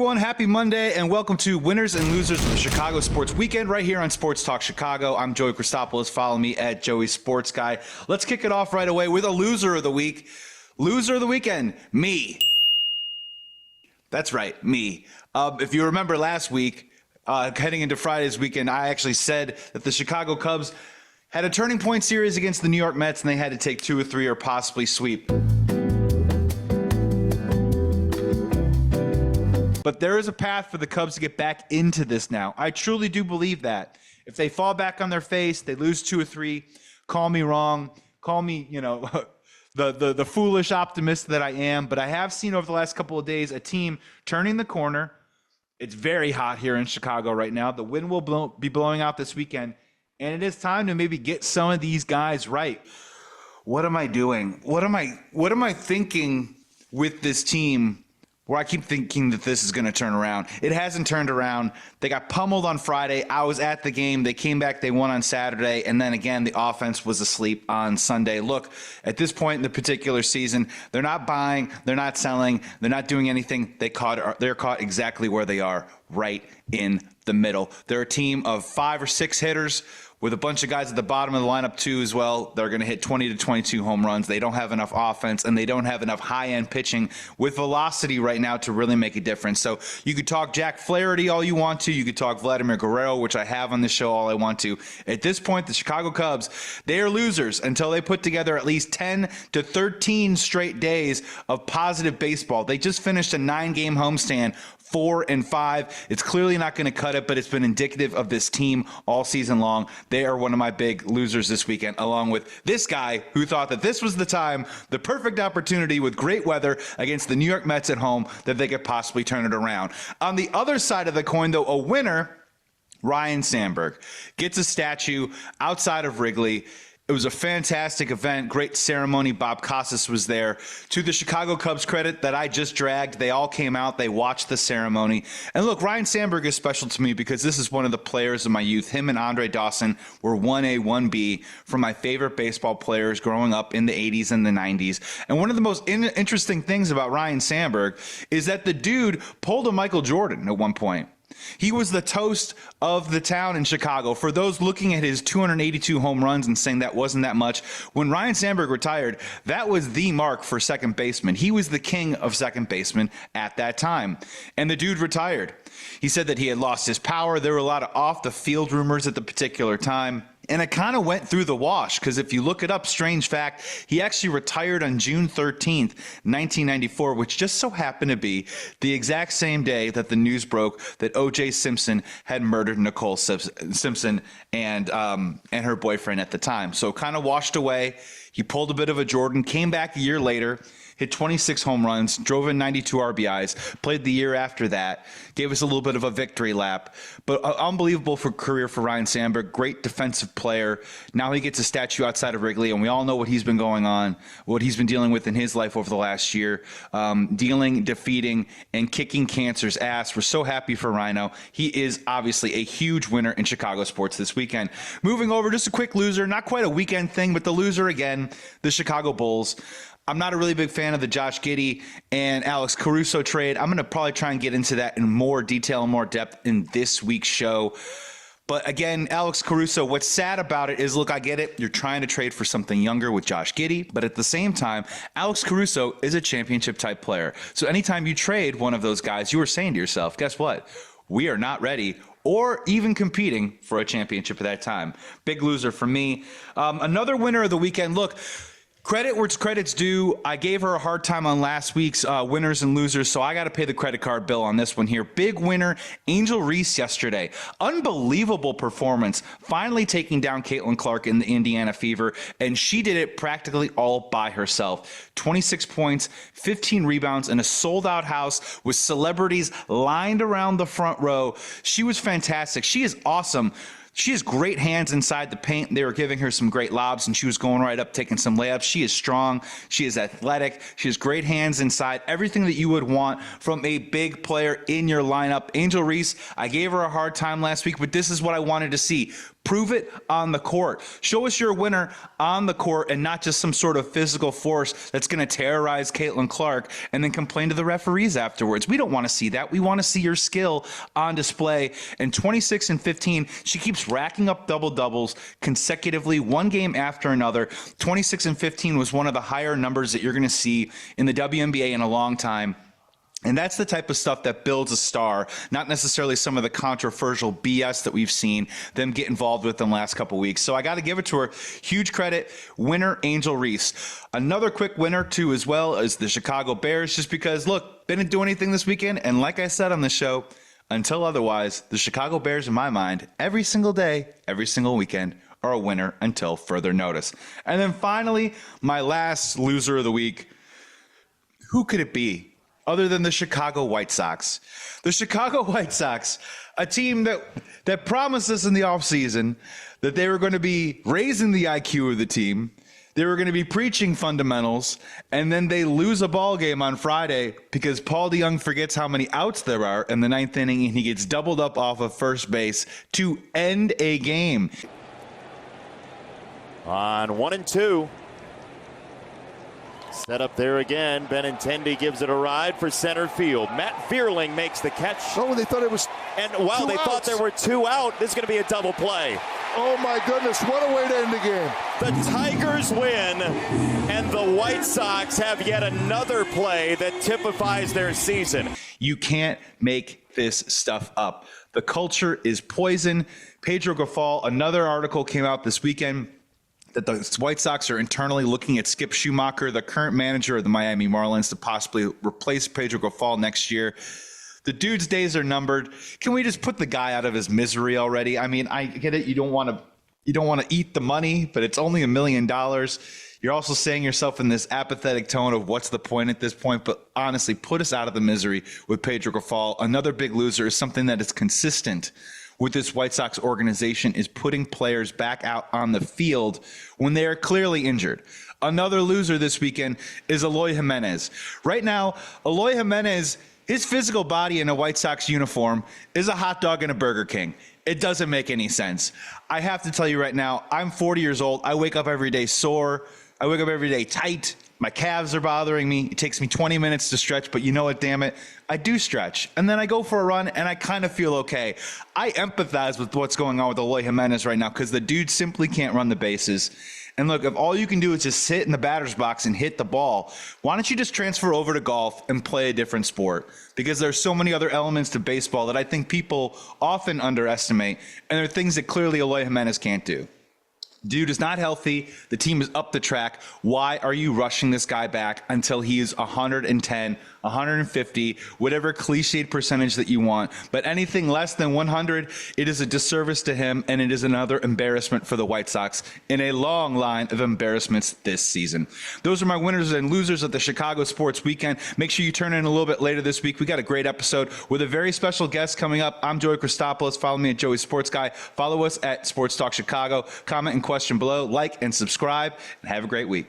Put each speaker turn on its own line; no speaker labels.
everyone. Happy Monday, and welcome to Winners and Losers of the Chicago Sports Weekend right here on Sports Talk Chicago. I'm Joey Christopoulos. Follow me at Joey Sports Guy. Let's kick it off right away with a loser of the week. Loser of the weekend, me. That's right, me. If you remember last week, heading into Friday's weekend, I actually said that the Chicago Cubs had a turning point series against the New York Mets, and they had to take 2 or 3 or possibly sweep. But there is a path for the Cubs to get back into this now. I truly do believe that. If they fall back on their face, they lose 2 or 3, call me wrong, call me, the foolish optimist that I am. But I have seen over the last couple of days a team turning the corner. It's very hot here in Chicago right now. The wind will be blowing out this weekend. And it is time to maybe get some of these guys right. What am I doing? What am I thinking with this team where I keep thinking that this is going to turn around? It hasn't turned around. They got pummeled on Friday. I was at the game. They came back. They won on Saturday. And then again, the offense was asleep on Sunday. Look, at this point in the particular season, they're not buying. They're not selling. They're not doing anything. They're caught exactly where they are, right in the middle. They're a team of 5 or 6 hitters with a bunch of guys at the bottom of the lineup too as well. They're going to hit 20 to 22 home runs. They don't have enough offense, and they don't have enough high-end pitching with velocity right now to really make a difference. So you could talk Jack Flaherty all you want to. You could talk Vladimir Guerrero, which I have on this show all I want to. At this point, the Chicago Cubs, they are losers until they put together at least 10 to 13 straight days of positive baseball. They just finished a 9-game homestand, 4-5. It's clearly not going to cut it, but it's been indicative of this team all season long. They are one of my big losers this weekend, along with this guy who thought that this was the time, the perfect opportunity with great weather against the New York Mets at home, that they could possibly turn it around. On the other side of the coin, though, a winner, Ryne Sandberg, gets a statue outside of Wrigley. It was a fantastic event, great ceremony. Bob Costas was there. To the Chicago Cubs' credit that I just dragged, they all came out, they watched the ceremony. And look, Ryne Sandberg is special to me because this is one of the players of my youth. Him and Andre Dawson were 1A, 1B from my favorite baseball players growing up in the 80s and the 90s. And one of the most interesting things about Ryne Sandberg is that the dude pulled a Michael Jordan at one point. He was the toast of the town in Chicago. For those looking at his 282 home runs and saying that wasn't that much, when Ryne Sandberg retired, that was the mark for second baseman. He was the king of second baseman at that time. And the dude retired. He said that he had lost his power. There were a lot of off-the-field rumors at the particular time. And it kind of went through the wash because if you look it up, strange fact, he actually retired on June 13th, 1994, which just so happened to be the exact same day that the news broke that O.J. Simpson had murdered Nicole Simpson and her boyfriend at the time. So kind of washed away. He pulled a bit of a Jordan, came back a year later, hit 26 home runs, drove in 92 RBIs, played the year after that, gave us a little bit of a victory lap. But unbelievable career for Ryne Sandberg, great defensive player. Now he gets a statue outside of Wrigley, and we all know what he's been going on, what he's been dealing with in his life over the last year, defeating, and kicking cancer's ass. We're so happy for Ryno. He is obviously a huge winner in Chicago sports this weekend. Moving over, just a quick loser, not quite a weekend thing, but the loser again, the Chicago Bulls. I'm not a really big fan of the Josh Giddey and Alex Caruso trade. I'm going to probably try and get into that in more detail and more depth in this week's show. But again, Alex Caruso, what's sad about it is, look, I get it. You're trying to trade for something younger with Josh Giddey. But at the same time, Alex Caruso is a championship-type player. So anytime you trade one of those guys, you are saying to yourself, guess what? We are not ready or even competing for a championship at that time. Big loser for me. Another winner of the weekend, look, credit where credit's due. I gave her a hard time on last week's winners and losers, so I got to pay the credit card bill on this one here. Big winner, Angel Reese yesterday. Unbelievable performance, finally taking down Caitlin Clark in the Indiana Fever, and she did it practically all by herself. 26 points, 15 rebounds, and a sold-out house with celebrities lined around the front row. She was fantastic. She is awesome. She has great hands inside the paint. They were giving her some great lobs, and she was going right up, taking some layups. She is strong. She is athletic. She has great hands inside. Everything that you would want from a big player in your lineup. Angel Reese, I gave her a hard time last week, but this is what I wanted to see. Prove it on the court. Show us you're a winner on the court and not just some sort of physical force that's going to terrorize Caitlin Clark and then complain to the referees afterwards. We don't want to see that. We want to see your skill on display. And 26 and 15, she keeps racking up double-doubles consecutively, one game after another. 26 and 15 was one of the higher numbers that you're going to see in the WNBA in a long time. And that's the type of stuff that builds a star, not necessarily some of the controversial BS that we've seen them get involved with in the last couple of weeks. So I got to give it to her. Huge credit. Winner, Angel Reese. Another quick winner, too, as well, as the Chicago Bears, just because, look, didn't do anything this weekend. And like I said on the show, until otherwise, the Chicago Bears, in my mind, every single day, every single weekend, are a winner until further notice. And then finally, my last loser of the week. Who could it be? Other than the Chicago White Sox. The Chicago White Sox, a team that promised us in the offseason that they were going to be raising the IQ of the team, they were going to be preaching fundamentals, and then they lose a ball game on Friday because Paul DeYoung forgets how many outs there are in the ninth inning, and he gets doubled up off of first base to end a game.
On 1-2. Set up there again. Benintendi gives it a ride for center field. Matt Vierling makes the catch.
Oh, they thought it was
thought there were 2 out. This is going to be a double play.
Oh, my goodness. What a way to end the game.
The Tigers win, and the White Sox have yet another play that typifies their season.
You can't make this stuff up. The culture is poison. Pedro Grifol, another article came out this weekend that the White Sox are internally looking at Skip Schumacher, the current manager of the Miami Marlins, to possibly replace Pedro Grifol next year. The dude's days are numbered. Can we just put the guy out of his misery already? I mean, I get it. You don't want to eat the money, but it's only $1 million. You're also saying yourself in this apathetic tone of what's the point at this point. But honestly, put us out of the misery with Pedro Grifol. Another big loser is something that is consistent with this White Sox organization is putting players back out on the field when they are clearly injured. Another loser this weekend is Eloy Jimenez. Right now, Eloy Jimenez, his physical body in a White Sox uniform is a hot dog in a Burger King. It doesn't make any sense. I have to tell you right now, I'm 40 years old. I wake up every day sore. I wake up every day tight. My calves are bothering me. It takes me 20 minutes to stretch, but you know what, damn it, I do stretch. And then I go for a run, and I kind of feel okay. I empathize with what's going on with Eloy Jimenez right now because the dude simply can't run the bases. And look, if all you can do is just sit in the batter's box and hit the ball, why don't you just transfer over to golf and play a different sport? Because there's so many other elements to baseball that I think people often underestimate, and there are things that clearly Eloy Jimenez can't do. Dude is not healthy. The team is up the track. Why are you rushing this guy back until he is 110, 150, whatever cliched percentage that you want? But anything less than 100, it is a disservice to him, and it is another embarrassment for the White Sox in a long line of embarrassments this season. Those are my winners and losers of the Chicago Sports Weekend. Make sure you turn in a little bit later this week. We got a great episode with a very special guest coming up. I'm Joey Christopoulos. Follow me at Joey Sports Guy. Follow us at Sports Talk Chicago. Comment and question below, like and subscribe, and have a great week.